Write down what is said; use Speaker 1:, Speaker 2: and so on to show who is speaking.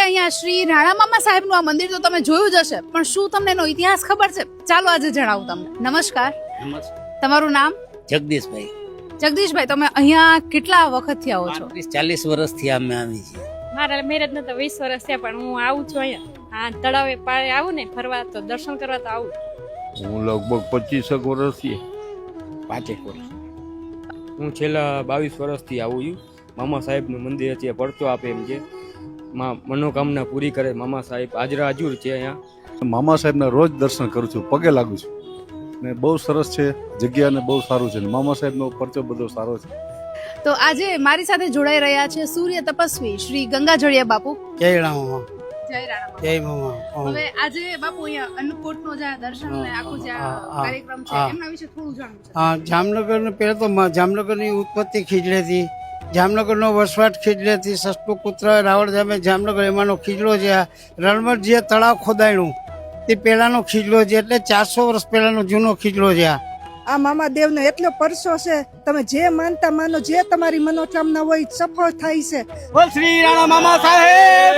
Speaker 1: અહીંયા શ્રી રાણામામા સાહેબનું આ મંદિર તો તમે જોયું જ હશે, પણ શું તમને એનો ઇતિહાસ ખબર છે? ચાલો આજે જણાવું તમને. નમસ્કાર, તમારું નામ?
Speaker 2: જગદીશભાઈ.
Speaker 1: જગદીશભાઈ, તમે અહીંયા કેટલા વખતથી આવો છો?
Speaker 2: 40 વર્ષથી અમે આવી છીએ.
Speaker 3: મારા મેરેજ ન તો 20 વર્ષ થયા, પણ હું આવું છું અહીંયા. હા, તળાવે પાળે આવું ને ફરવા, તો દર્શન કરવા તો આવું.
Speaker 4: હું લગભગ 25 વર્ષથી
Speaker 2: 5 વર્ષ.
Speaker 5: હું છેલ્લા 22 વર્ષથી આવું છું. મામા સાહેબનું મંદિર છે, પડતો આપે એમ છે, મનોકામના પૂરી કરે મામા સાહેબ. હાજરા હજુર છે અહીંયા.
Speaker 6: મામા સાહેબના રોજ દર્શન કરું છું, પગે લાગુ છું ને બહુ સરસ છે જગ્યા ને બહુ સારું છે. મામા સાહેબનો પરચો બધો સારો છે.
Speaker 1: તો આજે મારી સાથે જોડાઈ રહ્યા છે સૂર્ય તપસ્વી શ્રી ગંગાજળિયા બાપુ.
Speaker 7: જય રામા,
Speaker 1: જય રાણા.
Speaker 7: જય મામા.
Speaker 1: હવે આજે બાપુ અહીંયા અન્નકૂટનો જે દર્શન ને આખું જે કાર્યક્રમ છે એમના વિશે થોડું જાણવું છે.
Speaker 7: હા, જામનગર પહેલા તો જામનગરની ઉત્પત્તિ ખીજડેથી, જામનગરનો વસવાટ ખીજડેથી, સસ્તું પુત્ર રાવળ જામે જામનગર એમાંનો ખીજડો છે. આ રણમત જે તળાવ ખોદાયણું તે પહેલાનો ખીજડો છે, એટલે 400 વર્ષ પહેલાનો જૂનો ખીજડો છે.
Speaker 8: આ મામા દેવનો એટલો પરસો છે, તમે જે માનતા માનો, જે તમારી મનોકામના હોય સફળ થાય છે.
Speaker 7: શ્રી રાણા મામા સાહેબ.